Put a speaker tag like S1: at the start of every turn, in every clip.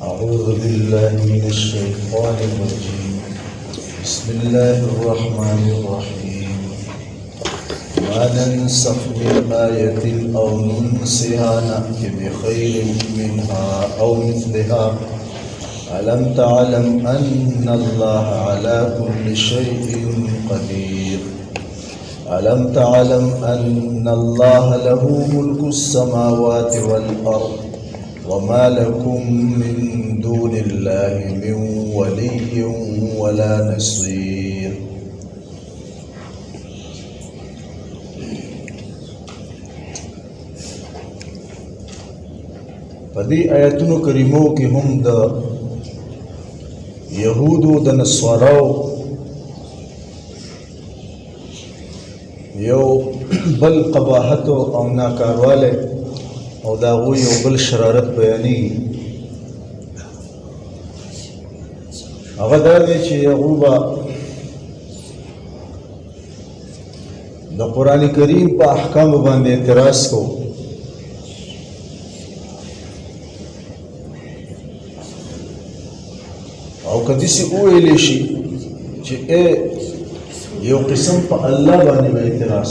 S1: أعوذ بالله من الشيطان الرجيم. بسم الله الرحمن الرحيم. ما ننسخ من آية أو ننسها نأتي بخير منها أو مثلها ألم تعلم أن الله على كل شيء قدير ألم تعلم أن الله له ملك السماوات والأرض وما لكم من دون الله من ولي ولا نصير. پدې آیاتونو کریمو کې هم د یهودو د نصاراو یو بل قباحت او ناکارواله او دا غو یو بل شرارت بیانی. هغه دا دی چې هغه به د قرآن کریم په احکام باندې اعتراض کو او کدی سی ویلی شي چې یو قسم په الله باندې اعتراض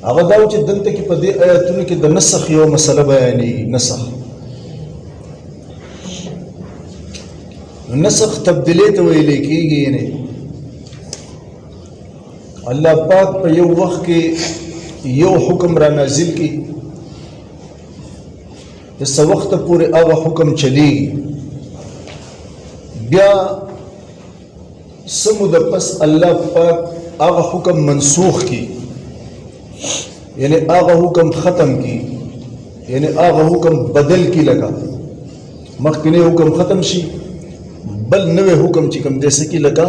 S1: هغه دا چې دلته کې په دې آیاتونو کې د نسخ یو مسله بیانې. نسخ تبدیلی ته ویل کېږي، یعنی الله پاک په یو وخت کې یو حکم را نازل کړي، د څه وخت پورې هغه حکم چلیږي، بیا څه موده پس الله پاک هغه حکم منسوخ کړي، یعنی هغه حکم ختم کی، یعنی هغه حکم بدل کی. لگا مخکنی حکم ختم شي بل نوې حکم چې کوم دې سکی لگا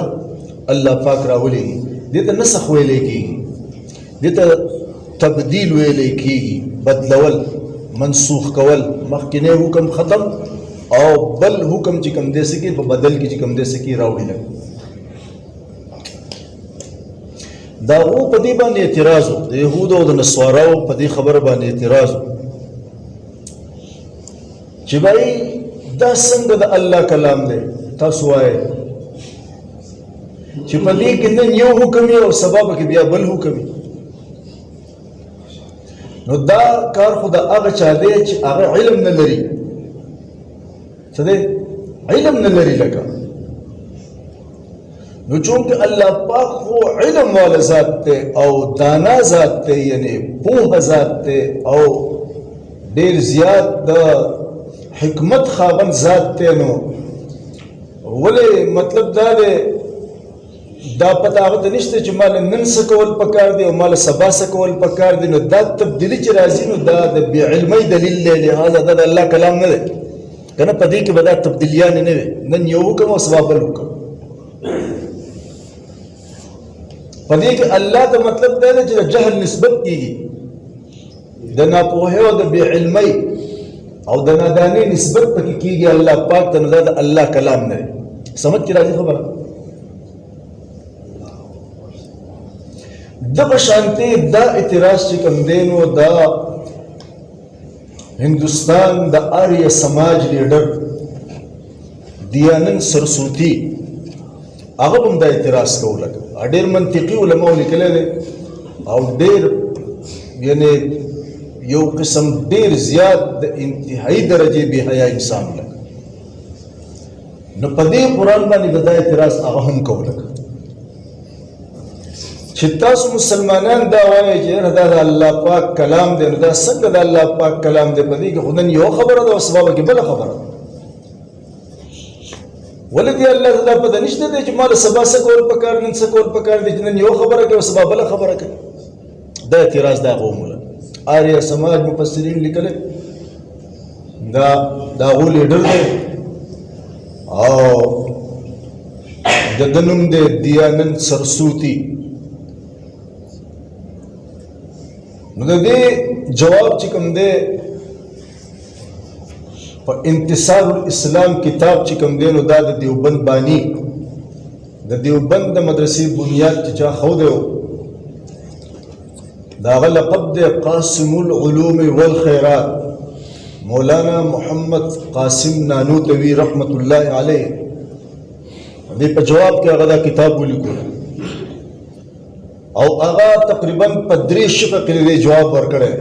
S1: الله پاک راولي. دې ته نسخ ویلې کیږي، دې ته تبدیل ویلې کیږي، بدلول، منسوخ کول. مخکنی حکم ختم او بل حکم چې کوم دې سکی په بدل کې چې کوم دې سکی راوړي. دا او په دې باندې اعتراض و، د یهودو او د نصاراو په دې خبره باندې اعتراض و چې بھائی دا څنګه د الله کلام دی؟ تاسو وایئ چې په دې کې نن یو حکم او سبب کې بیا بل حکم. نو دا کار خو د هغه چا دی چې هغه علم نه لري. څه دی؟ علم نه لري. لکه نو چونکہ اللہ پاک خو علم والا ذات تے او دانا ذات تے، یعنی پوہ ذات تے او دیر زیاد دا حکمت خاون ذات تے. نو ولی مطلب دا دے دا پتہ آغت نشتے چھ مال نن سکول پکار دے او مال سبا سکول پکار دے. نو دا تبدیلی چھ رازی، نو دا بی علمی دلیل لے، لہذا دا اللہ کلام نہ دے کنا پدی کے بدا تبدیلیان نہ دے. نن یو حکم او سبا بل حکم. پدې کې الله ته مطلب دی چې جهل نسبت کیږي، د ناپوهۍ او د بې علمۍ او د نادانۍ نسبت پکې کیږي الله پاک ته. نو دا د الله کلام نه دی. سمجھ کې راځي خبره؟ دغه شانتې دا اعتراض چې کوم دی نو دا هندوستان د آریه سماج لیډر دیانند سرسوتی هغه هم دا اعتراض کوله. ډېر منطقي علماء لیکلی دی او ډېر یعنی یو قسم ډېر زیات د انتهایی درجې بې حیا انسان لکه. نو په دې قرآن باندې د دا اعتراض هغه هم کوله چې تاسو مسلمانان دا وایئ چې دا د الله پاک کلام دی. نو دا څنګه د الله پاک کلام دی؟ په دې کې خو نن یو خبره ده او سبا کې بله خبره. ولدی الله تعالی په دنيشته دی چې مال سبا سکول پکار، نن سکول پکار دی چې نن یو خبره کوي او سبا بل خبره کوي. دا اعتراض دا غومله آریه سماج مفسرین لیکل دا غو لیډر دی او د دنوم دی دیانند سرسوتی. نو د دې جواب چې کوم دی په انتصار الاسلام کتاب چې کوم دی نو دا د دیوبند بانی د دیوبند د مدرسې بنیاد چې چا خود دا غ لقب دی قاسم العلوم والخیرات مولانا محمد قاسم نانوتوی رحمت الله علیه دې په جواب کې هغه دا کتاب ولیکو او هغه تقریبا په 3 شپه کې جواب ورکړی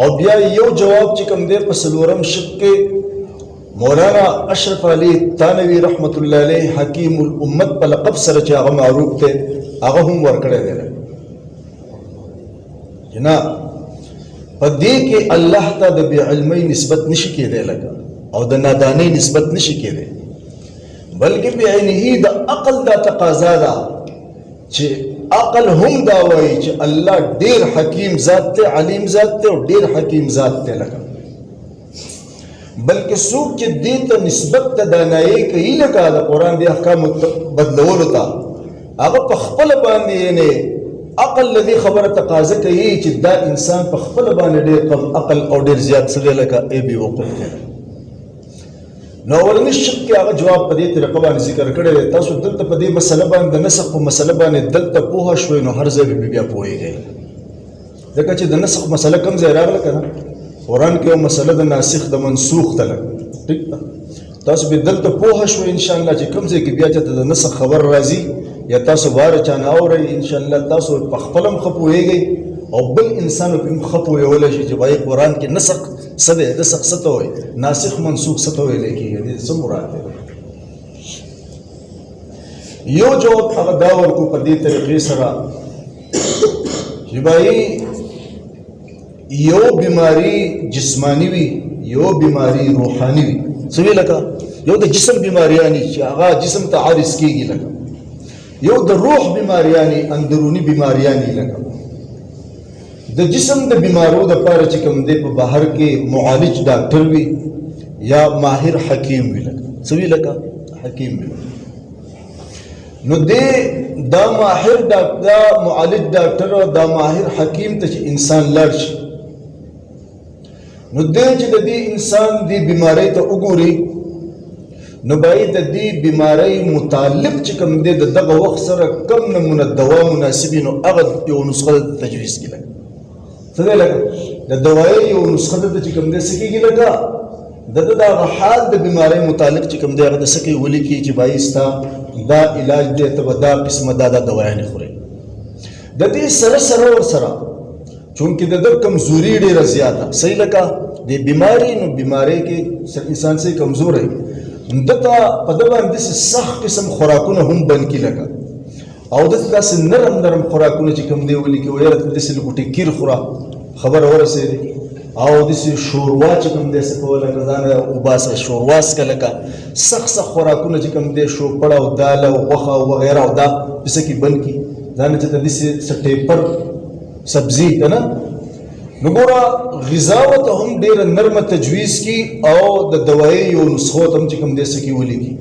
S1: او بیا یو جواب چې کوم دی په 4 شپ کې مولانا اشرف علی تانوی رحمت الله علیه حکیم الامت په لقب سره چې هغه معروف دی هغه هم ورکړی دی جناب په دې کې الله ته د بی علمۍ نسبت نشي کېدی لکه او د نادانۍ نسبت نشي کېدی بلکې بعینه د عقل دا تقاضا ده چې عقل هم دا وایي چې الله ډیر حکیم ذات ته علیم ذات ته او ډیر حکیم ذات ته لکه بلکې څوک چې دې ته نسبت ته دانایي کوي لکه د قرآن د احکام بدلولو ته هغه په خپل باندې نه عقل لدی خبره تقاضا کوي چې دا انسان په خپل باندې ډېر کم عقل او ډېر زیات سره لکه ای بي وقوف کوي نو ولني شک کې هغه جواب په دې طریقه باندې ذکر کړی تاسو دلته په دې مسله باندې د نسخ په مسله باندې دلته پوهه شوي نو هر ځای به بیا پوهیږئ ځکه چې د نسخ مسله کوم ځای راغله کنه قرآن کې یو مسله د ناسخ د منسوخ ته لګ ټیک تاسو به دلته پوهه شوي ان شاء الله چې کوم ځای کې بیا چې د نسخ خبر راځي یا تاسو بار چانه اورئ ان شاء الله تاسو په خپلم خپويږئ او بل انسان په خپويول شي چې وایي قرآن کې نسخ سده د نسخ څه ته وایي ناسخ منسوخ څه ته ویل کېږي څه مراد دی یو جواب هغه دا ورکو په دې طریقې سره چې وایي یو بیماری جسمانی وي یو بیماری روحانی وي څه وی لکه یو د جسم بیماریانی چې هغه جسم ته عارض کېږي لکه یو د روح بیماریانی اندرونی بیماریانی لکه د جسم د بیمارو د پاره چې کوم دی په بهر کې معالج ډاکټر وي یا ماهر حکیم وي لکه څه وی لکه حکیم وي نو دې دا ماهر ډاکټر معالج ډاکټر او دا ماهر حکیم ته چې انسان لړ شي نو دې چې د دې انسان دی بیماری ته وګوري نو باید د دې بیماری متعلق چې کوم دی دغه وخت سره کم نمونه دوا مناسبي نو هغه یو نسخه تجویز کړي څه دی لکه د دوای یو نسخه د چې کوم دی سکیږي لکه د حال د بیماری متعلق چې کوم دی هغه د سکی ولي کی چې بایستا دا علاج دی ته دا قسمه دا دوايانې خوري د دې سره سره ور سره چونکه د کمزوري ډیره زیاته صحیح لکه د بیماری نو بیماری کې انسان سي کمزور ہے دته په دغه باندې سخت قسم خوراکونه هم بن کی لګا او داسې نرم خوراکونه چې کوم دی ولي کې ویل داسې لګوټي کیر خورا خبر ورسېږي او داسې شوروا چې کوم دی څه کوله ځان او باسه شورواس کلکا سخت خوراکونه چې کوم دی شو پړه او دال او غوښه او وغیرہ او دا پس کې بن کی ځان چې داسې سټیپر سبزی کنه نو ګوره غذا ته هم ډېره نرمه تجویز کی او د دوایي یو نسخو ته هم چې کوم دی څه کې ولیکي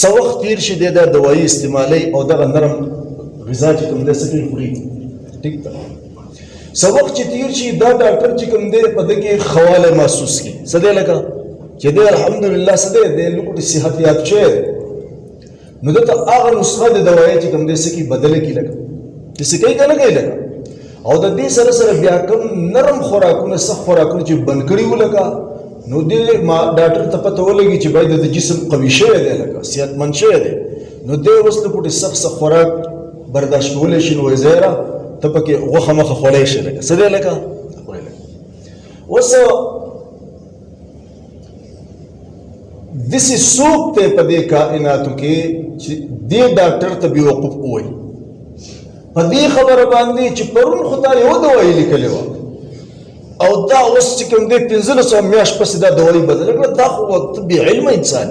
S1: څه وخت تېر شي دی دا دوایي استعمالوي او دغه نرم غذا چې کوم دی څه کوي خوري ټیک ده څه وخت چې تېر شي دا ډاکټر چې کوم دی په ده کې خواله محسوس کړي څه دی لکه چې دی الحمدلله څه دی د لوکټې صحت یاب شوی نو دته هغه نسخه د دوایي چې کوم دی څه کې بدله کړي لکه چې څه کوي که نه کوي لکه او د دې سره سره بیا کوم نرم خوراکونه سخت خوراکونه چې بند کړي وو لکه نو دې ما ډاکټر ته پته ولګي چې باید د جسم قوي شوی دی لکه صحتمند شوی دی نو دې اوس لکوټې سخت خوراک برداشت کولی شي نو زیره ته پکې غوښه مخه خوړی شي لکه څه دی لکه اوس داسې څوک دی په دې کائناتو کې چې دې ډاکټر ته بېوقوف ووایي په دې خبره باندې چې پرون خو تا یو دوایي لیکلې وه او دا اوس چې کوم دی 1500 میاشت پسې دا دوایي بدله کړه دا خو بې علمه انسان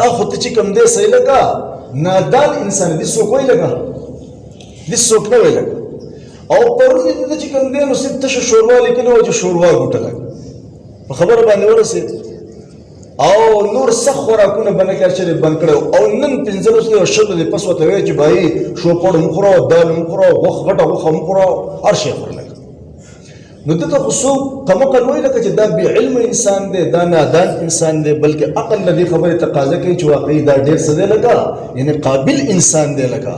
S1: دا خو ته چې کوم دی صحیح لکه نادان انسان دې څوک وایي لکه دې څوک نه وایي لکه او پرون دې چې کوم دی نو صرف تشه شوروا لیکلې وه چې شوروا ګوټه لکه په خبره باندې ورسېد او نور سخت خوراکونه بنه کړ چې بند کړو او نن 1500 شل دې پس وته وی چې بھائی شو پړ مخرو دال مخرو غوخ غټه غوخ مخرو هر شي خورل نو دته خصو کوم کوي لکه چې دا بی علم انسان دی دا نادان انسان دی بلکې عقل لدی خبره تقاضا کوي چې واقعي دا ډېر څه دی لکه یعنی قابل انسان دی لکه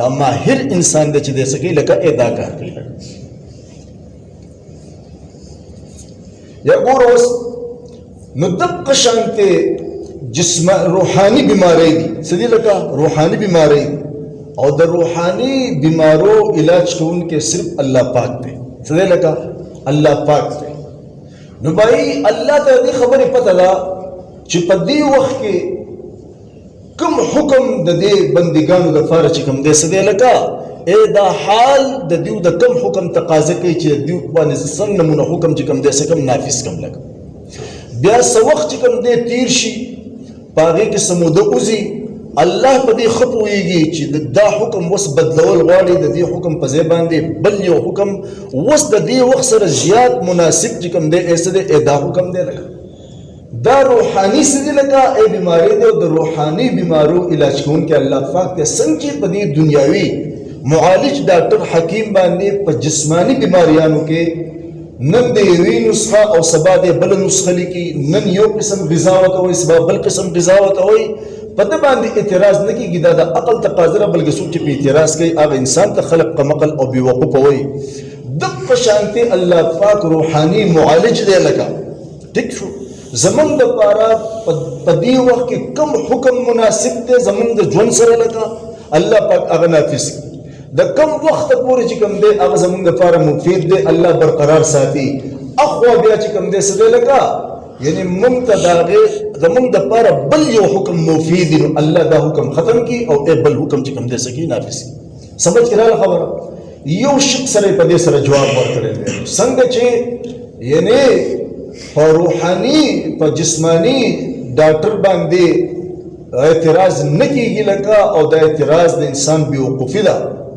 S1: دا ماهر انسان دی چې دې سکی لکه ادا کار کوي یا ګوره اوس نو دقه شانتې روحاني بیماری دي څه دي لکه روحاني بیماری دي او د روحاني بیمارو علاج کوونکی صرف الله پاک دی څه دی لکه الله پاک دی نو بھائی الله ته دې خبرې پته ده چې په دې وخت کې کوم حکم د دې بندګانو لپاره چې کوم دی څه دی لکه دا حال د دیو د کوم حکم تقاضا کوي چې دیو باندې څنګه نمونه حکم چې کوم دی څه کوم نافذ کوم لکه بیا څه وخت چې کوم دی تیر شي په هغې کې څه موده وځي الله په دې ښه پوهېږي چې دا حکم وس بدلول غواړي د دې حکم په ځای باندې بل یو حکم وس د دې وخت سره زیات مناسب چې کوم دی ایسه دی دا حکم دی لکه دا روحاني څه دی لکه بیماری دی او د روحاني بیمارو علاج کوونکی الله پاک دی څنګه چې په دې دنیاوي معالج ډاکټر حکیم باندې په جسمانی بیماریانو کې نن د یوې نسخه او سبا د بل نسخه لیکي نن یو قسم غذا ورته وایي سبا بل قسم غذا ورته وایي په دې باندې اعتراض نه کیږي دا د عقل تقاضا نه بلکې څوک چې په اعتراض کوي هغه انسان ته خلق کمقل او بیوقوف وایي دغه شانتي الله پاک روحاني معالج دی لکه ټیک شو زمونږ دپاره په دې وخت کې کوم حکم مناسب دی زمونږ د ژوند سره لکه الله پاک هغه نافذ کړي د کم وخت پورې چې کوم دی هغه زمونږ لپاره مفید دی الله برقرار ساتي اخوا بیا چې کوم دی څه دی لکه یعنی مونږ ته د هغې زمونږ دپاره بل یو حکم مفید دی نو الله دا حکم ختم کړي او بل حکم چې کوم دی څه کړي نافذ کړي سمجھ کې راغله خبره یو شک سره په دې سره جواب ورکړی دی څنګه چې یعنی په روحاني په جسماني ډاکټر باندې اعتراض نه کیږي لکه او دا اعتراض د انسان بیوقوفي ده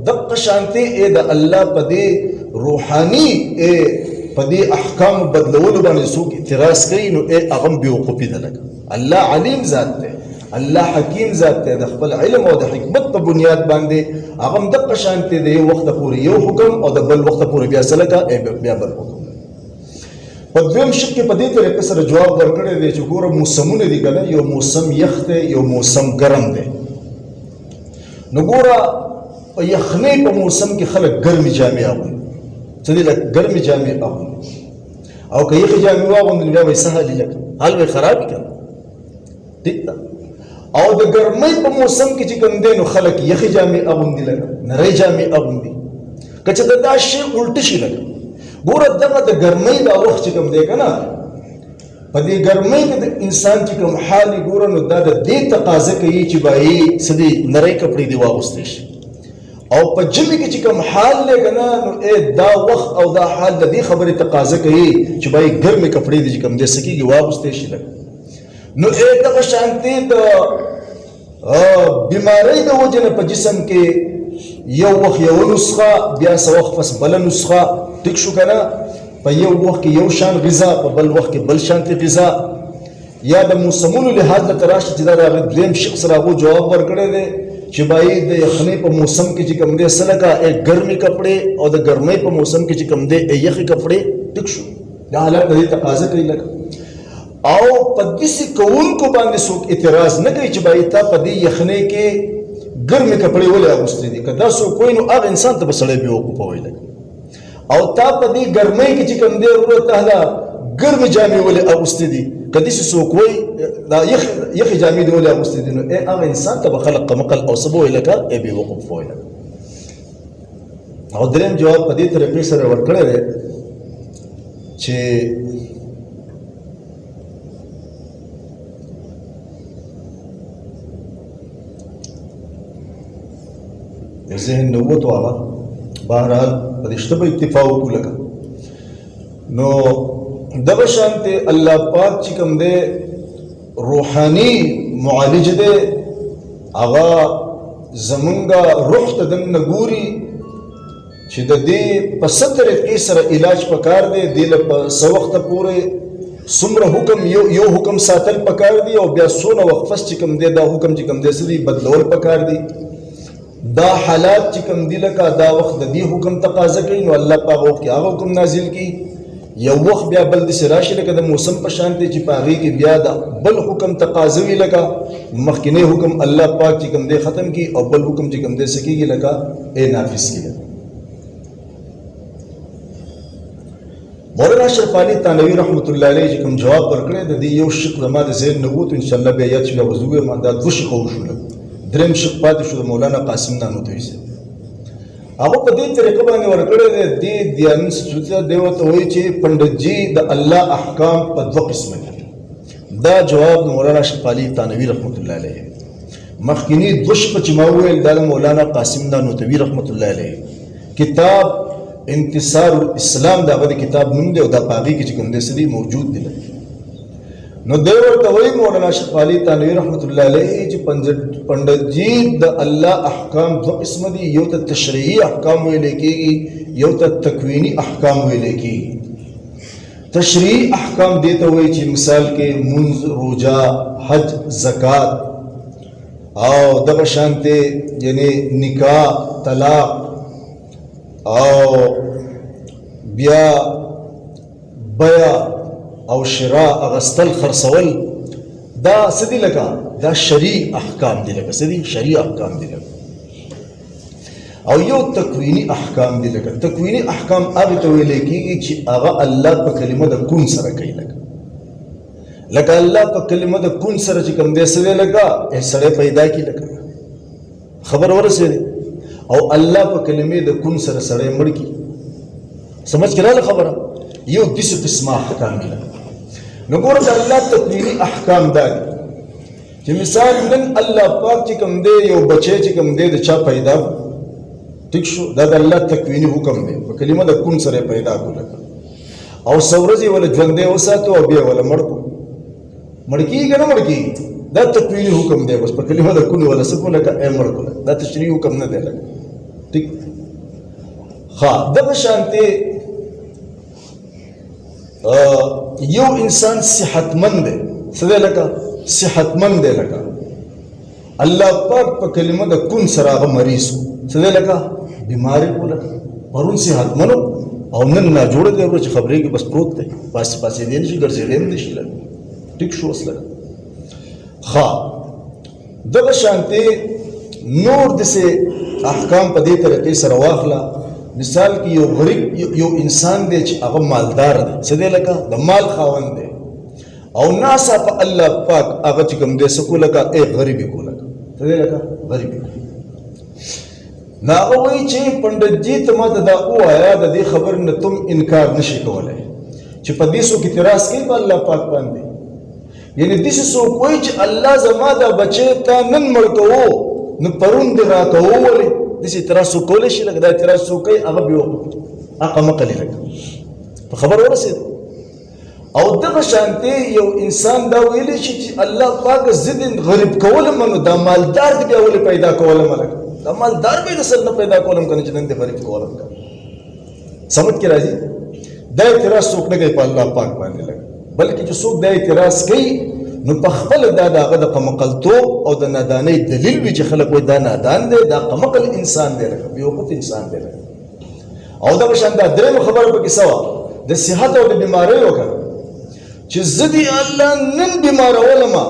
S1: دقه شانتي د الله په دې روحاني په دې احکام بدلولو باندې څوک اعتراض کوي نو هغه بیوقوفي ده لکه الله علیم ذات دی الله حکیم ذات دی د خپل علم او د حکمت په بنیاد باندې هغه دقه شانتي د یو وخت پورې یو حکم او د بل وخت پورې بیا څه لکه بیا بل حکم په دویم شک کې په دې طریقې سره جواب ورکړی دی چې ګوره موسمونه دي که نه یو موسم یخ دی یو موسم ګرم دی نو ګوره په یخنۍ په موسم کې خلک ګرمې جامې اغوندي څه دي لکه ګرمې جامې اغوندي او که یخې جامې واغوندي نو بیا به یې څه حال لکه حال به یې خراب وي که نه ټیک ده او د ګرمۍ په موسم کې چې کوم دی نو خلک یخې جامې اغوندي لکه نرۍ جامې اغوندي که چې دا شی الټه شي لکه ګوره دغه د ګرمۍ دا وخت چې کوم دی که نه په دې ګرمۍ کې د انسان چې کوم حال یې ګوره نو دا د دې تقاضا کوي چې باید څه دي نری کپړې دې واغوستی شي او په ژمي کې چې کوم حال دی که نه نو دا وخت او دا حال د دې خبرې تقاضا کوي چې باید ګرمې کپړې دې چې کوم دی څه کېږي واغوستی شي لکه نو دغه شانتې د بیمارۍ د وجې نه په جسم کې یو وخت یو نسخه بیا څه وخت پس بله نسخه ټیک شو که نه په یو وخت کې یو شان غذا په بل وخت کې بل شانتې غذا یا د موسمونو لحاظ ته راشي چې دا د هغې دویم شق سره هغو جواب ورکړی دی چې باید د یخنۍ په موسم کې چې کوم دی څه لکه ګرمې کپړې او د ګرمۍ په موسم کې چې کوم دی یخې کپړې ټیک شو دا حالت د دې تقاضا کوي لکه او په داسې کوونکو باندې څوک اعتراض نه کوي چې باید تا په دې یخنۍ کې ګرمې کپړې ولې اغوستې دي که دا څوک وایي نو هغه انسان ته به سړی بیوقوفه وایي لکه او تا په دې ګرمۍ کې چې کوم دی وروره تهله ګرمې جامې ولې اغوستې دي که داسې څوک وایي دا یخې جامې دې ولې اغوستې دي نو هغه انسان ته به خلق قمقل او څه به وایي لکه بیوقوف وایي لکه او درېیم جواب په دې طریقې سره ورکړی دی چې ذهن نه ووتو هغه بهرحال په دې شته به اتفاق وکړو لکه نو دغه شانتې الله پاک چې کوم دی روحاني معالج دی هغه زمونږه روح ته دننه ګوري چې د دې په څه طریقې سره علاج پکار دی دې له په څه وخته پورې څومره حکم یو حکم ساتل پکار دی او بیا څونه وخت پس چې کوم دی دا حکم چې کوم دی څه دی بدلول پکار دی دا حالات چې کوم دی لکه دا وخت د دې حکم تقاضا کوي نو الله په هغه وخت کې هغه حکم نازل کړي یو وخت بیا بل داسې راشي لکه د موسم په شان دی چې په هغې کې بیا د بل حکم تقاضا وي لکه مخکینی حکم الله پاک چې کوم دی ختم کړي او بل حکم چې کوم دی څه کېږي لکه نافذ کړي مولانا مولانا اشرف علي تانوي رحمت الله علیه چې کوم جواب ورکړی د دې یو شق زما د ذهن نه ووت، انشاءالله بیا یاد شي بیا وضو ما دا دوه شقه وشول، درېیم شق پاتې شو د مولانا قاسم نانوتوي صاحب. هغه په دې طریقه باندې ورکړی دی. دې دیانت سوچا دی ورته وایي چې پنډت جي د الله احکام په دوه قسمه دي. دا جواب د مولانا اشرف علي تانوي رحمت الله علیه. مخکینی دوه شقه چې ما وویل دا د مولانا قاسم نانوتوي رحمت الله علیه کتاب انتصار الاسلام دا غو کتاب نوم دی او دا پاغي کې چې کوم دې سړي موجود دی. نو دی ورته وایي مولانا اشرف علي تانوي رحمت الله علیه چې پنډت جي د الله احکام دوه قسم دي، یو ته تشریعي احکام ویل کېږي، یو ته تکوینی احکام ویل کېږي. تشریعي احکام دې ته وایي چې مثال کې منځ، روزه، حج، زکات او دغه شانته یعنی نکاح، طلاق او بیا بیا او شراء اغستل خرڅول، دا سدي لکه دا شرعي احکام دي، لکه سدي شرعي احکام دي. او یو تکوینی احکام دي. لکه تکوینی احکام هغه ته ویل کېږي چې هغه الله په کلمه د کون سره کوي. لکه الله په کلمه د کون سره چې کوم دې سره لکه سړی پیدا کی، لکه خبر ورسېږي، او الله په کلمه د کون سره سړی مړ کی. سمجھ کړه خبره؟ یو داسې قسمه احکام دي. نو ګوره د الله تکوینی احکام دا دي چې مثال نن الله پاک چې کوم دی یو بچی چې کوم دی د چا پیدا ټیک شو، دا د الله تکوینی حکم دی، په کلمه د کون سره پیدا کول او سورځي ولا ژوندې وساتو او بیا ولا مړ کو. مړ کیږي نه مړ کیږي، دا تکوینی حکم دی، بس په کلمه د کون ولا سکو لکه امر کول، دا تشریعي حکم نه دی. لکه ټیک ها دغه شانته یو انسان صحتمند دی، څه لکه صحتمند دی، لکه الله پاک په کلمه د کون سره هغه مریض څه لکه بیماری کو، لکه پرون صحتمند او نن نه جوړ دی ورو چې خبرې کې بس پروت دی، پاسې دی نشي ګرځېدلی هم نشي. لکه ټیک شو اوس لکه ها دغه شانته نور دسې احکام په دې طریقې سره واخله. مثال کې یو غریب یو انسان دی چې هغه مالدار دی، څه دی لکه د مال خاوند دی، او ناسا په الله پاک هغه چې کوم دی سکو لکه ای غریبي کو، لکه څه دی لکه غریبي. نو هغه وایي چې پنډت جي ته ما ته دا ووایه د دې خبر نه تم انکار نشي کولی چې په دې څوک اعتراض کوي په الله پاک باندې. یعنی داسې څوک وایي چې الله زما دا بچی تا نن مړ کوو نو پرون دې را کوو، ولې داسې اعتراض څوک کولی شي؟ لکه دا اعتراض څوک کوي هغه بېوقوف عقل مقلي. لکه په خبر ورسېد. او دغه شانته یو انسان دا ویلی شي چې الله پاک زه دې غریب کولم، نو دا مالدار دې بیا ولې پیدا کولم؟ لکه دا مالدار به د سر نه پیدا کولم که نه چې نن دې غریب کولم. سمجھ کې راځي؟ دا اعتراض څوک نه کوي په الله پاک باندې، لکه بلکې چې څوک دا اعتراض کوي نو په خپل دا دغه د قمقلتوب او د نادانۍ دلیل وي چې خلک وایي دا نادان دی، دا قمقل انسان دی، لکه بیوقوف انسان دی. او دغه شان دا درېیمه خبره پکې څه وه د صحت او د بیمارۍ وکړه چې زه دې الله نن بیمارولمه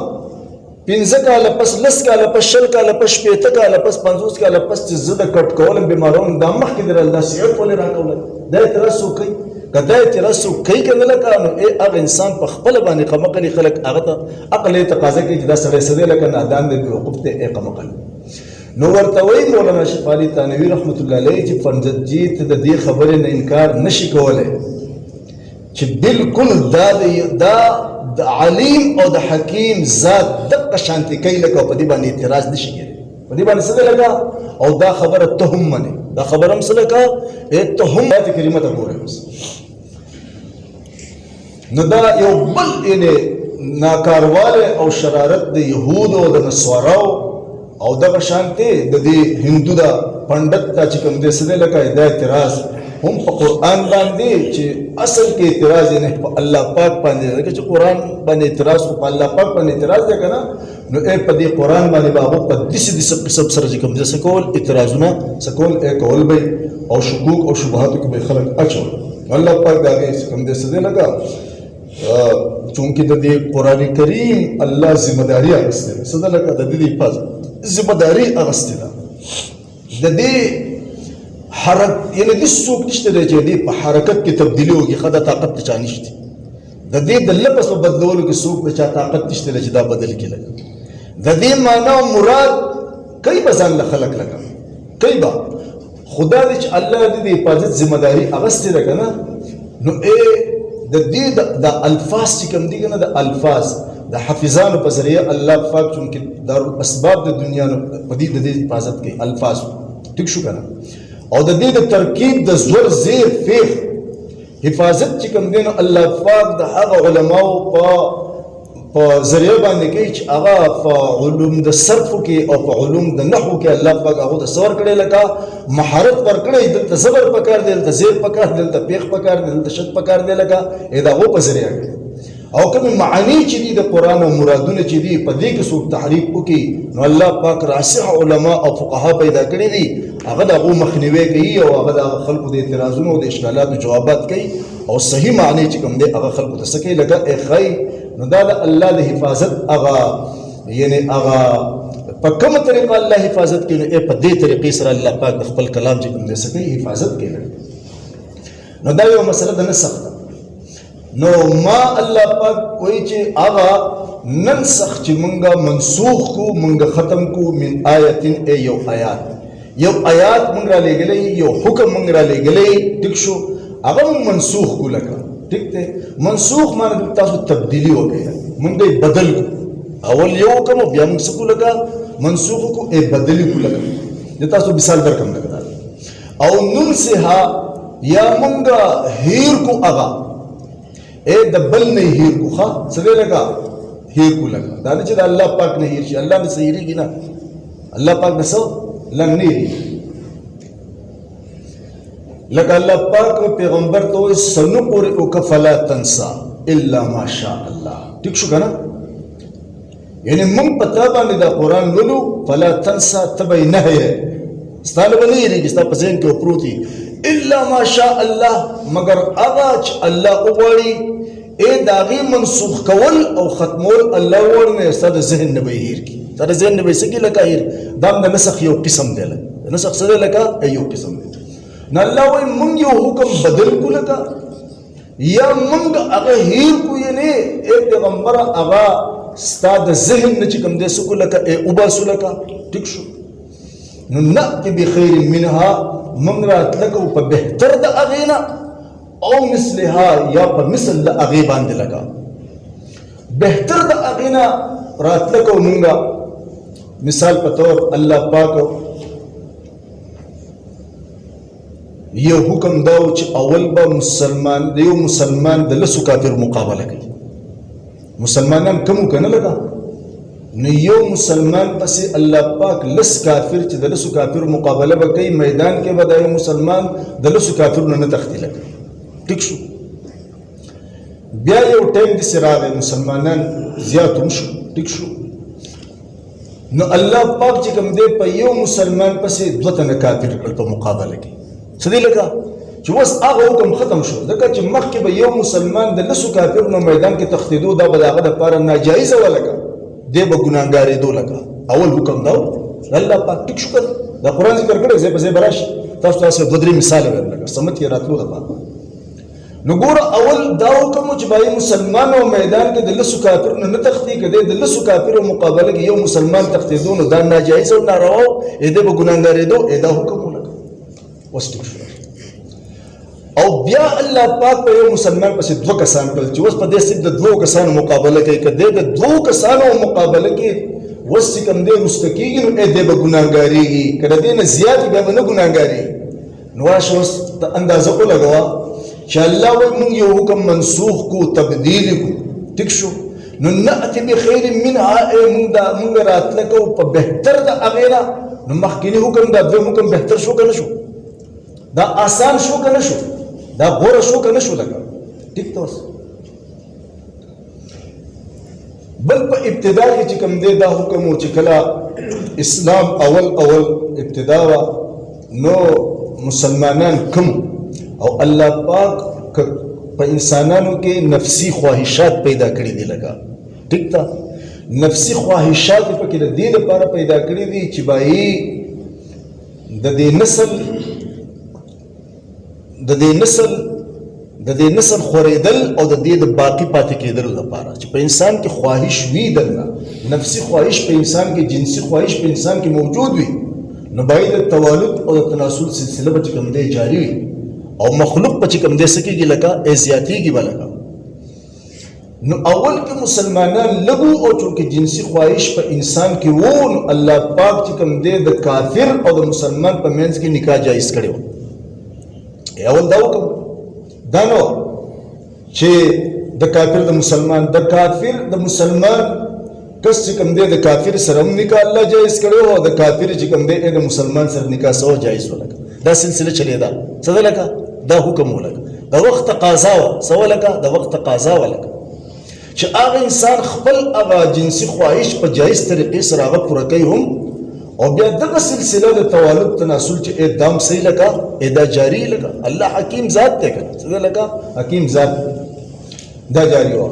S1: 15 کاله پس، 10 کاله پس، 20 کاله پس، 50 کاله پس، 50 کاله پس چې زه د کټ کولم بیمارولم، دا مخکې در الله صحت ولې راکولی؟ دا اعتراض څوک کوي؟ که دا اعتراض څوک کوي که نه لکه نو هغه انسان په خپله باندې قمقلي، خلک هغه ته عقل یې تقاضا کوي چې دا سړی څه دی لکه نادان دی، بیوقوف دی، قمقل. نو ورته وایي مولانا اشرف علي تانوي رحمت الله علیه چې پنډت جي ته د دې خبرې نه انکار نشي کولی چې بالکل دا د علیم او د حکیم ذات دغه شانتې کوي، لکه په دې باندې اعتراض نشي کېدی، په دې باندې څه دی لکه او دا خبره ته هم منې، دا خبره هم څه لکه ته هم آیت کریمه ته ګورئ. بس نو دا یو بل یعنې ناکارواله او شرارت د یهودو او د نصاراو او دغه شانتې د دې هندو دا پنډت ته چې کوم دی څه دی لکه دا اعتراض هم په قرآن باندې چې اصل کې اعتراض یې نه په الله پاک باندې، لکه چې قرآن باندې اعتراض خو په الله پاک باندې اعتراض دی که نه، نو په دې قرآن باندې به هغه په داسې قسم سره چې کوم دی څه کول اعتراضونه څه کول کول به او شکوک او شبهاتو کې به خلک اچول. الله پاک د هغې څه کوم دی څه دی لکه چونکې د دې قرآن کریم الله ذمه داري اخیستې ده، څه ده لکه د دې حفاظت ذمه داري اخیستې ده، د دې یعنی دې څوک نشته دی چې دې په حرکت کې تبدیلي وکړي ښه دا طاقت د چا نشته د دې د لفظ په بدلولو کې څوک د چا طاقت نشته دی چې دا بدل کړي لکه د دې معنا او مراد کوي به ځان له خلق لکه کوي به خدا دې چې الله دې د حفاظت ذمہ داري اغستې ده که نه نو د دې د الفاظ چې کوم دي که نه د الفاظ د حافظانو په ذریعه الله پاک چونکې دارالاسباب د دنیا نو په دې د دې حفاظت کوي الفاظ ټیک شو که نه او د دې د ترکیب د زور زیر فیخ حفاظت چې کوم دی نو الله پاک د هغه علماو په ذریعه باندې کوي چې هغه په علوم د صرفو کې او په علوم د نحو کې الله پاک هغه ته څه ورکړی لکه مهارت ورکړی دلته صبر پکار دی دلته زیر پکار دی دلته پیخ پکار دی دلته شد پکار دی لکه د هغو په ذریعه کې او کومې معنی چې دي د قرآن او مرادونه چې دي په دې کې څوک تحریف وکړي نو الله پاک راسخ علما او فقها پیدا کړي دي هغه د هغو مخنیوی کوي او هغه د خلکو د اعتراضونو او د اشکالاتو جوابات کوي او صحیح معنی چې کوم دی هغه خلکو ته څه کوي لکه ښایي نو دا د الله د حفاظت هغه یعنی هغه په کومه طریقه الله حفاظت کوي نو په دې طریقې سره الله پاک د خپل کلام چې کوم دی څه کوي حفاظت کوي نو دا یو مسله ده نسخ ده نو ما الله پاک وایي چې هغه ننسخ چې مونږه منسوخ کو مونږه ختم کو من آیتن یو آیات مونږ را لېږلی یو حکم مونږ را لېږلی ټیک شو هغه مونږ منسوخ کو لکه ٹھیک تے منسوخ مانا تاسو تبدیلی ہو گئی منگ دے بدل کو اول یو کم بیا منگ سکو لگا منسوخ کو بدلی کو لگا یہ تاسو مثال در کم لگا او نن سے ہا یا منگا ہیر کو اگا دبل نہیں ہیر کو خواہ سدے لگا ہیر کو لگا دانے چیدہ اللہ پاک نے ہیر شی اللہ نے سہیری گی نا اللہ پاک نے سو لنگ نہیں ہیر لکه الله پاک پیغمبر ته سنقرئک فلا تنسى الا ما شاء الله ٹھیک شو کنه یعنی مونږ پتا باندې دا قران لولو فلا تنسى تبې نه هره ستاله باندې ریږي ستا په ذهن کې پروتي الا ما شاء الله مگر هغه چې الله وغواړي داغي منسوخ کول او ختمول الله ورنه ستاسو ذهن نه بهیر کی ستاسو ذهن نه به سګي لکه هیر دا نسخ یو قسم دی نسخ سره لکه یو قسم دی نو الله وی مونږ یو حکم بدل کو لکه یا مونږ هغه هیر کو یعنی پیغمبر هغه ستا د ذهن نه چې کوم دی سکو لکه وباسو لکه ټیک شو نو نأتي بخیر منها مونږ راتلکو په بهتر د هغې نه او مثلها یا په مثل د هغې باندې لکه بهتر د هغې نه راتلکو مونږ مثال په طور الله پاک یو حکم داو چې اول به یو مسلمان د لسو کافر مقابله کوي مسلمانان کمو کنه لگا نو یو مسلمان پسې الله پاک لس کافر چې د لسو کافر مقابله به کوي میدان کې به د یو مسلمان د لسو کافرونو نه تختی لګي ټیک شو بیا یو ټیم داسې راغی مسلمانان زیات هم شو ټیک شو نو الله پاک چې کوم دی په یو مسلمان پسې دوه تنه کافر کړل په مقابله کې څه دی لکه چې اوس هغه حکم ختم شو ځکه چې مخکې به یو مسلمان د لسو کافرونو میدان کې تښتېدو دا به د هغه دپاره ناجایزه وه لکه دی به ګناهګارېدو لکه اول حکم دا و الله پاک ټیک شو کړه دا قرآن ذکر کړی ځای په ځای به راشي تاسو تاسې دوه درې مثاله ویل لکه سمت کې راتلو دپاره نو ګوره اول دا حکم چې به مسلمان او میدان کې د لسو کافرونو نه تښتي که دی د لسو کافرو مقابله کې یو مسلمان تښتېدو نو دا ناجایزه او ناروا و دی به ګناهګارېدو دا حکم و لکه اوس ټیک شو او بیا الله پاک په یو مسلمان پسې دوه کسان کړل چې اوس په دې صرف د دوو کسانو مقابله کوي که دی د دوو کسانو مقابله کې اوس چې کوم دی وروسته کېږي نو دی به ګناهګارېږي که د دې نه زیات بیا به نه ګناهګارېږي نو راشه اوس ته اندازه ولګوه چې الله وایي مونږ یو حکم منسوخ کو تبدیل کو ټیک شو نو نأتي بخیر منها مونږ راتله کوو په بهتر د هغې نه نو مخکیني حکم دا دویم حکم بهتر شو که نه شو دا آسان شو که نه شو دا غوره شو که نه شو لکه ټیک ته اوس بل په ابتدا کې چې کوم دی دا حکم و چې کله اسلام اول ابتدا وه نو مسلمانان کم او الله پاک په انسانانو کې نفسي خواهشات پیدا کړي دي لکه ټیک ته نفسي خواهشات پکې د دې لپاره پیدا کړي دي چې بایي د دې نسل د دې نسل خورېدل او د دې د باقی پاتې کېدلو لپاره چې په انسان کې خواهش وي دننه نفسي خواهش په انسان کې جنسي خواهش په انسان کې موجود وي نو باید د توالد او د تناسل سلسله به چې کوم دی جاری وي او مخلوق په چې کوم دی سکیږي لکه زیاتېږي به لکه نو اول کې مسلمانان لګو او چونکې جنسي خواهش په انسان کې وو نو الله پاک چې کوم دی د کافر او د مسلمان په منځ کې نکاح جایز کړی و اول دا وکړو دا نو چې د کافر د مسلمان کس چې کوم دی د کافر سره هم نکاح الله جایز کړی او د کافر چې کوم دی د مسلمان سره نکاح سو جایز ولکه دا سلسله چلیدا څه لکه دا حکم ولکه د وخت تقاضا سو لکه د وخت تقاضا ولکه چې هغه انسان خپل هغه جنسي خواهش په جایز طریقې سره هغه پوره کوي هم او بیا دغه سلسله د توالد تناسل چې ادام صحیح لکه ادا جاری لکه الله حکیم ذات دی کنه څه لکه حکیم ذات دا جاری و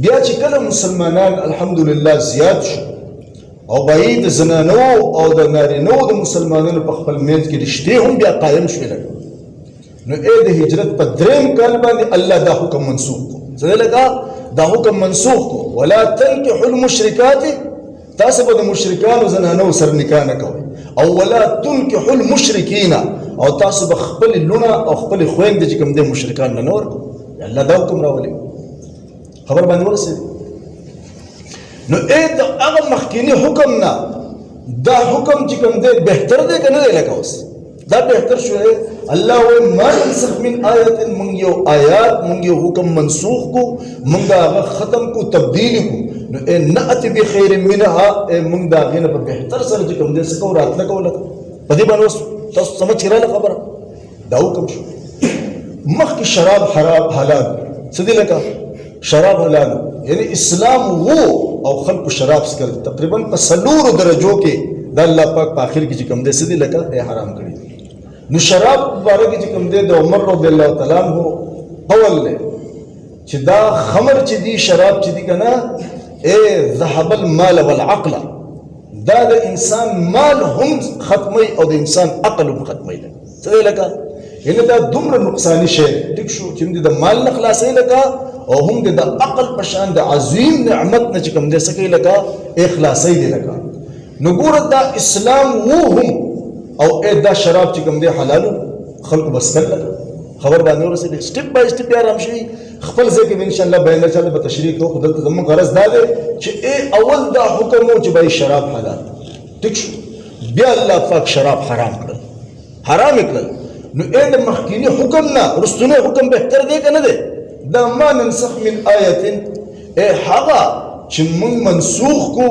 S1: بیا چې کله مسلمانان الحمدلله زیات شو او باید زنانو او د نارینو د مسلمانانو په خپل منځ کې رشتې هم بیا قائم شوې لکه نو د هجرت په دریم کال باندې الله دا حکم منسوخ کو څه لکه دا حکم منسوخ کو ولا تنكحوا المشركات تاسو به د مشرکانو زنانو سره نکاح نه کوئ او ولا تنكحوا المشرکین او تاسو به خپل لونه او خپل خويندې چې کوم د مشرکان نه نور کو الله دا حکم راولي خبر باندې ورسېد نو دا هغه مخکینی حکم نه دا حکم چې کوم دی بهتر دی کنه دی لکه اوس دا بهتر شو الله و ما ننسخ من آیت من یو آیات من یو حکم منسوخ کو من دا ختم کو تبدیل کو نو نأتی بخیر منها من دا غینه په بهتر سره چې کوم دې څه کو راتله کوله په دې باندې تاسو سمجھ کړئ خبره دا حکم شو مخکې شراب حرام حلال څه دي لکه شراب حلال یعنی اسلام وو او خلق شراب سکل تقریبا په 4 درجو کې دا الله پاک په اخر کې چې کوم دې څه دي لکه حرام کړی نو شراب مبارک چې کوم دی د عمر رضی الله تعالی عنہ قول له چې دا خمر چې دی شراب چې دی کنه ذهب المال والعقل دا د انسان مال هم ختمي او د انسان عقل هم ختمي څه لکه ان دا دومره نقصان شي ټیک شو چې د مال نه خلاصي لکه او هم د عقل په شان د عظیم نعمت نه چې کوم دی سکه لکه اخلاصي دی لکه نو ګور دا اسلام وو هم او دا شراب چې کوم دی حلال خلق بس کړل خبر باندې ورسېږي سټپ بای سټپ آرام شي خپل ځکه ان شاء الله بیان چاله په تشریح کو خدای ته زموږ غرض دا دی چې اول دا حکم چې بای شراب حلال ټیک شو بیا الله پاک شراب حرام کړل نو د مخکینی حکم نه رسونه حکم بهتر دی کنه دی دا ما ننسخ من آیت هغه چې موږ منسوخ کو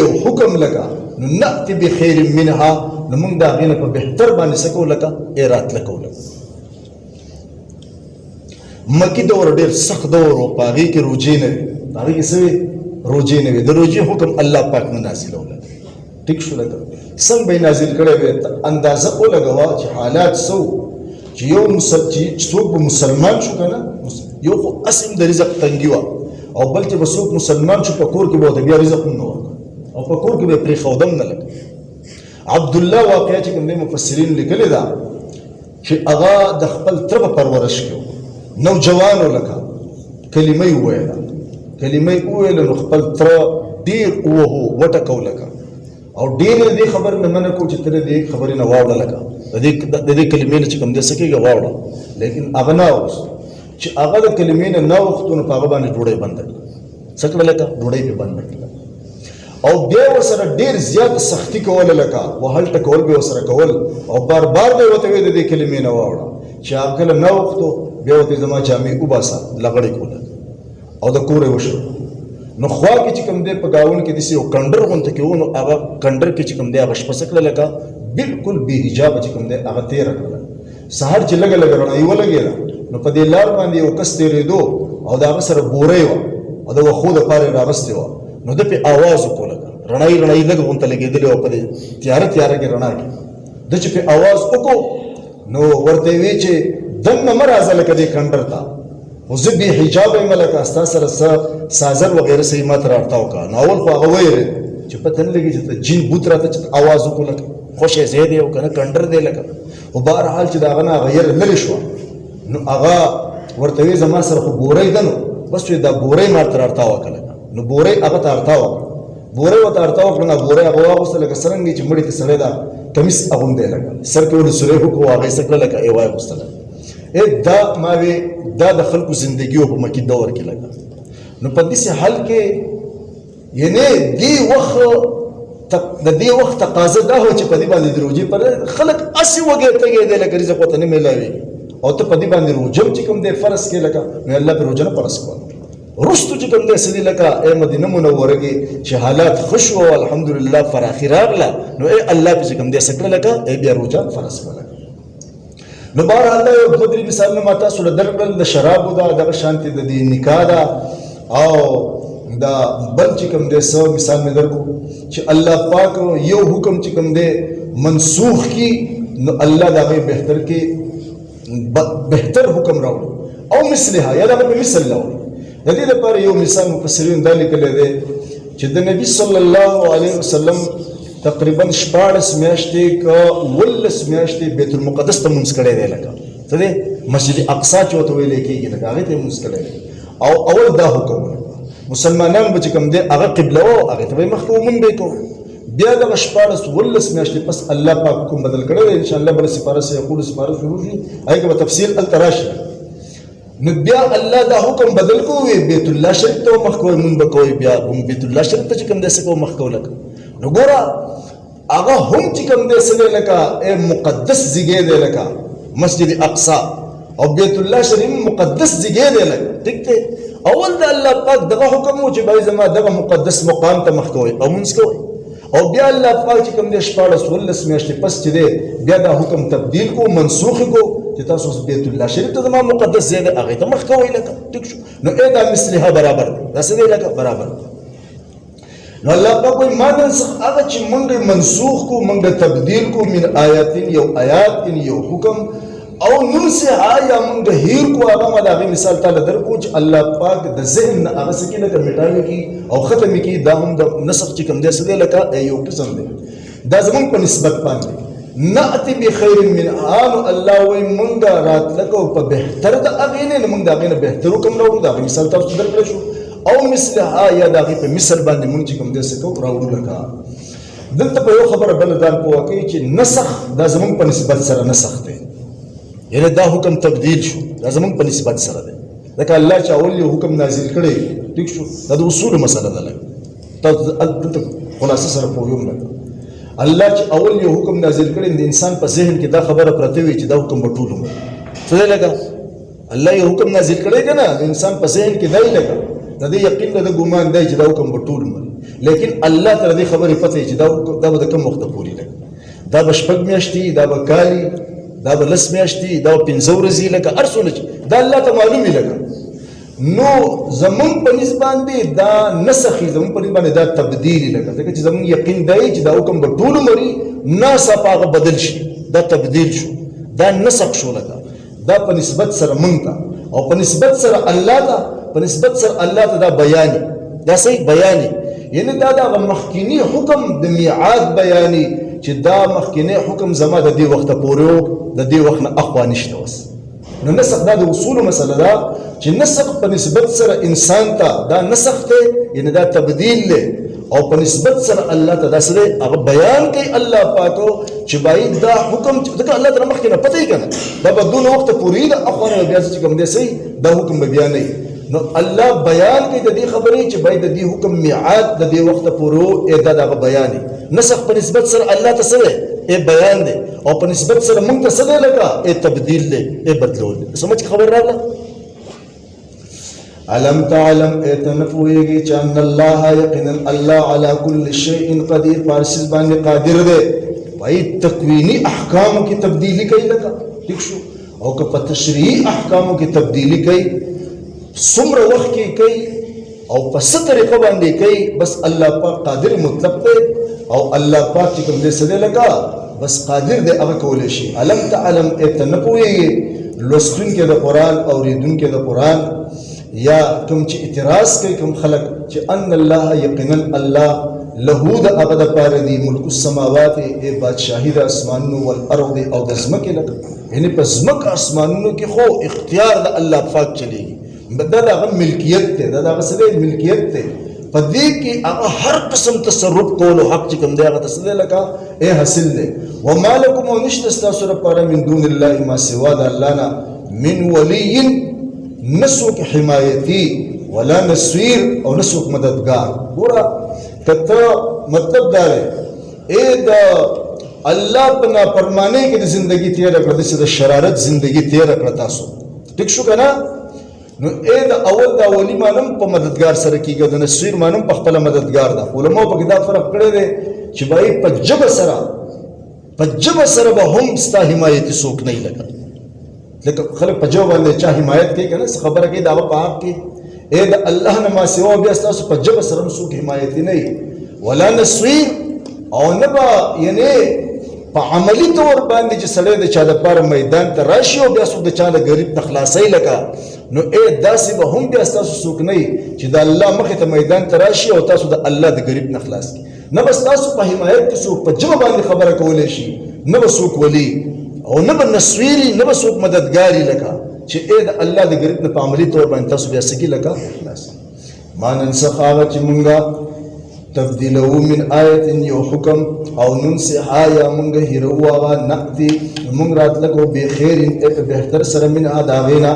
S1: یو حکم لگا نو نأتی بخیر منها نو موږ دا غینه په بهتر باندې سکو لکه ایرات لکو لکه مکی دور ډیر سخت دور او پاغي کې روجي نه پاغي کې سوي روجي نه د روجي حکم الله پاک نه نازل ولا ټیک شو لکه څنګه به نازل کړي وي اندازه ولګوا چې حالات سو چې یو مسلمان شو کنه یو خو اسم د رزق تنګي وا او بل چې بسوک مسلمان شو په کور کې به د بیا رزق نه او په کور کې به پری خودم نه لګ عبد الله واقعي چې کوم مفسرین لیکلي دا چې هغه د خپل تر په پرورش کې نوجوان ولکه کلمه ویل نو خپل تر ډیر وټه کولکه او ډیر دې خبر نه منه کو چې تر دې خبرې نه واوړه لکه د دې کلمې نه چې کوم دې سکیږي واوړه لیکن هغه نه اوس چې هغه د کلمې نه وختونه په هغه باندې ډوړې بند کړه سکړه لکه ډوړې په بند کړه او بیا ورسره ډیر زیات سختی کول لکه وهل ټکول به ورسره کول او بار به وته د دې کلمې نه واوړه چې هغه نه وختو بیا وته زما جامې وباسه لغړې کوله او د کورې وشو نو خوا کې چې کوم دې په گاون کې دسی یو کندر غونته کې ونه هغه کندر کې چې کوم دې هغه شپسکله لکه بالکل بے حجاب چې کوم دې هغه تیر کړل سحر چې لګ رڼا یو لګیلا نو په دې لار باندې یو کس تیرې دو او دا سره بورې و او دا خو د پاره راغسته و نو د په आवाज وکړه رڼا لګ غونته لګېدل او په دې تیار کې رڼا کې د چې په आवाज وکړو نو ورته وی چې دنه مرزه لکه دې کندر تا وزبي حجاب ملک استا سره سازر وغیرہ سي مات راټاو کا ناول خو هغه وایره چې پته نه لګي چې جن بوت راته چې आवाज وکړه خوشې ځای دی او که نه کنډر دی لکه خو بهرحال چې د هغه نه هغه یره لرې شوه نو هغه ورته وی زما سره خو بورۍ ده نو بس وی دا بورۍ ما تر اړتا وکړه نو بورۍ هغه ته اړتا وکړه بورۍ ورته اړتا وکړه نو بورۍ هغه واغوسته لکه څرنګه چې مړي ته سړی دا کمیس اغوندی لکه سر کې ورته سوری وکړو هغه یې څه کړه لکه ای واغوستله دا ما وی دا د خلکو زندګي په مکې دور کې لکه نو په داسې حال کې یعنې دې وخت تقاضا دا و چې په دې باندې د روژې پر خلک هسې وږی تږی دی لکه رزق ورته نه میلاوېږي او ته په دې باندې روژه چې کوم دی فرض کړې لکه نو الله پرې روژه نه فرض کړه وروستو چې کوم دی څه دي لکه ای مدینه منوره کې چې حالات ښه شو او الحمدلله فراخي راغله نو ای الله پې چې کوم دی څه کړه لکه ای بیا روژه فرض کړه نو بهرحال دا یو دوه درې مثالونه ما تاسو له درکړل د شرابو دا دغه شانتې د دې نکاح ده او دا بل چې کوم دی څه مثال مې درکو چې الله پاک یو حکم چې کوم دی منسوخ کی نو الله د هغې بهتر حکم راوړي او مثلها یا د هغه په مثل راوړي د دې لپاره یو مثال مفسرین دا لیکلی دی چې د نبي صلی الله علیه وسلم تقریبا 14 میاشتې که 18 میاشتې بیت المقدس ته مونځ کړی دی لکه څه دی مسجد اقصی چې ورته ویلی کېږي لکه هغې ته یې مونځ کړی دی او اول دا حکم مسلمانان به چې کوم دی هغه قبله وه هغې ته به یې مخکې ومونځ به یې کوو بیا دغه 14 میاشتې پس الله پاک حکم بدل کړی دی انشاءالله بله سپاره سیقول سپاره شروع شي هغې کې به تفصیل هلته راشي نو بیا الله دا حکم بدل کوي بیت الله شریف ته مخ کوئ مونږ به کوئ بیا بیت الله شریف ته چې کوم دی څه کوو مخ کوو لکه نو ګوره هغه هم چې کوم دی څه دی لکه مقدس ځیګی دی لکه مسجد اقصی او بیت الله شریف مقدس ځیګی دی لکه ټیک دی اول د الله پاک دغه حکم و چې بای زما دغه مقدس مقام ته مخ کوئ او مونځ کوئ او بیا الله پاک چې کوم دی 14 میاشتې پس چې دی بیا دا حکم تبدیل کو منسوخ کو چې تاسو بیت الله شریف ته زما مقدس ځای دی هغې ته مخ کوئ لکه ټیک شو نو دا مثلها برابر دی دا څه دی لکه برابر دی نو الله پاک وایي ما ننسخ هغه چې موږ منسوخ کو موږ تبدیل کو من آیاتین یو آیات یو حکم او ننسها یا موږ هیر کو هغه ما د هغې مثال تاله درکو چې الله پاک د ذهن نه هغه څه کې لکه مټاوي کي او ختمې کي دا هم د نسخ چې کوم دی څه دی لکه یو قسم دی دا زموږ په نسبت باندې نأتی بخیر منها نو الله وایي موږ راتله کوو په بهتر د هغې نه موږ د هغې نه بهتر حکم راوړو د هغې مثال تاسو درکړی شو او مثلها یا د هغې په مثل باندې موږ چې کوم دی څه کوو راوړو لکه دلته په یو خبره بله ځان پوه کوي چې نسخ دا زموږ په نسبت سره نسخ دی یعنی دا حکم تبدیل شو دا زموږ په نسبت سره دی ځکه الله چې اول یو حکم نازل کړی ټیک شو دا د اصولو مسله ده لکه تاسو دلته خلاصه سره پوهیږم لکه الله چې اول یو حکم نازل کړی د انسان په ذهن کې دا خبره پرته وي چې دا حکم به ټول ومني څه دی لکه الله یو حکم نازل کړی که نه د انسان په ذهن کې دی لکه د دې یقین د ګمان دی چې دا حکم به ټول ومني لیکن الله ته د دې خبرې پته وي چې دا به د کوم وخته پورې لکه دا به 6 میاشتې دا به کالي دا به 10 میاشتې دا به 15 ورځې لکه هر څونه چې دا الله ته معلوم وي لکه نو زمونږ په نسبت باندې دا نسخي زمونږ په نسبت باندې دا تبدیل لکه ځکه چې زمونږ یقین دی چې دا حکم به ټول عمري ناڅاپه هغه بدل شي دا تبدیل شو دا نسخ شو لکه دا په نسبت سره مونږ ته او په نسبت سره الله ته په نسبت سره الله ته دا بیاني دا صحیح بیاني یعنی دا د مخکینی حکم د میعاد بیاني چې دا مخکینی حکم زما د دې وخته پورې د دې وخت نه اخوا نشته اوس نو نسخ دا د اصولو مسله ده چې نسخ په نسبت سره انسان ته دا نسخ دی یعنی دا تبدیل دی او په نسبت سره الله ته دا څه دی هغه بیان کوي الله پاکو چې باید دا حکم ځکه الله ته مخکې نه پته یې که نه دا به دونه وخته پورې د اخوا نه بیا چې کوم دی صحیح دا حکم به بیانوي نو الله بیان کوي د دې خبرې چې باید د دې حکم میعاد د دې وخته پورې دا دغه بیاني نسخ په نسبت سره الله ته څه دی بیان دی او په نسبت سره موږ ته څه دی لکه تبدیل دی بدلول دی سمجھ خبر راغله علم تعلم اتنفویږي چې ان الله یقینا الله على كل شيء قدیر پارسیز باندې قادر دی وای تکوینی احکام کی تبدیلی کوي لکه ٹھیک شو او که په تشریعي احکامو کې تبدیلی کوي څومره وخت کې کوي او په څه طریقه باندې کوي بس الله پاک قادر مطلق دی او الله پاک چې کوم دې څه دی لکه بس قادر دی هغه کولی شي علم تعلم اتنفویږي لوستونکي د قرآن اوریدونکي د قرآن یا کوم چې اعتراض کوي کوم خلک چې ان الله یقینا الله لهو د هغه دپاره دی ملک السماوات ای بادشاهي د اسمانونو والارض او د ځمکې لکه یعنې په ځمکه اسمانونو کې خو اختیار د الله پاک چلیږي دا د هغه ملکیت دی دا د هغه څه دی ملکیت دی په دې کې هغه هر قسم تصرف کولو حق چې کوم دی هغه ته څه دی لکه ای حاصل دی وما لکم او نشته ستاسو لپاره من دون الله ما سوا د الله نه من ولی نسوک حمایتي ولا نصير او نسوک مددگار ګوره کته مطلب دا دی اے دا الله په نافرمانی کې د زندگی تیر کړه د شرارت زندگی تیر کړه تاسو ټیک شو کنه نو اے دا اول دا ولی مانم په مددگار سره کیږي د نصير مانم په خپل مددگار دا علماء په کې دا فرق کړی دی چې بای په جبه سره به هم ستا حمایتي څوک نه لګا لکه خلک په جواب باندې چا حمایت کوي کنه خبره کوي دا په حق کې اے دا الله نه ما سوا بیا تاسو په جبه سره څوک حمایتي نه ولا نصير او نه با یعنی په عملی طور باندې چې سړی د چا لپاره میدان ته راشي او بیا څوک د چا له غریب ته خلاصۍ لکه نو اے داسې به هم بیا ستاسو څوک نه چې د الله مخې ته میدان ته راشي او تاسو د الله د غریب نه خلاص کړي نه بس تاسو په حمایت کې څوک په جبه باندې خبره کولی شي نه به څوک ولی او نه به نصویري نه به څوک مددګاري لکه چې اے د الله د غریب نه په عملی طور باندې تاسو بیا څه کړي لکه خلاص ما ننسخ هغه چې مونږه تبدیلو من آیت یو حکم او ننسحا یا مونږ هیرو هغه نقدي مونږ راتلکو بخیر په بهتر سره من داغینا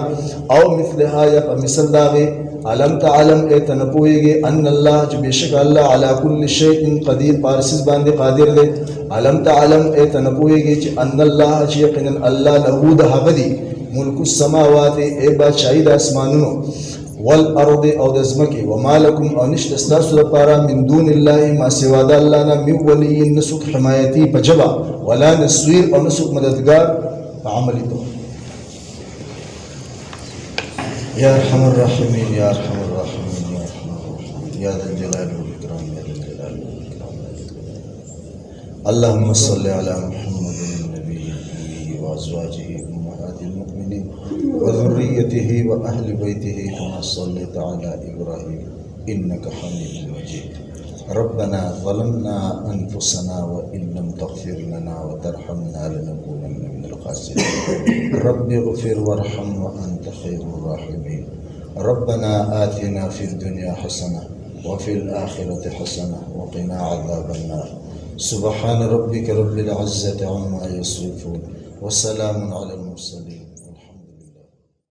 S1: او مثلها یا په مثل داغي علم تعلم اتنپويږي ان الله چې بشک الله علی کل شیء قدیر پارسز باندې قادر دی علم تعلم اتنپويږي چې ان الله چې یقینا الله له د هغدي ملک السماوات ای بادشاہی د اسمانونو والارض او د ځمکې وما لكم او نشته ستاسو لپاره من دون الله ما سوا د الله نه من ولی نسوک حمایتي په جبه ولا نصير او نسوک مددگار په عملي طور یا ارحم الراحمین یا ارحم الراحمین یا ارحم الراحمین یا ذا الجلال والاکرام یا ذا الجلال والاکرام اللهم صل على محمد النبي وازواجه امهات المؤمنين وذريته واهل بيته كما صليت على ابراهيم انك حميد مجيد ربنا ظلمنا انفسنا وان لم تغفر لنا وترحمنا لنكونن من الخاسرين رب اغفر وارحم وانت خير الراحمين ربنا آتنا في الدنيا حسنه وفي الاخره حسنه وقنا عذاب النار سبحان ربك رب العزه عما يصفون وسلام على المرسلين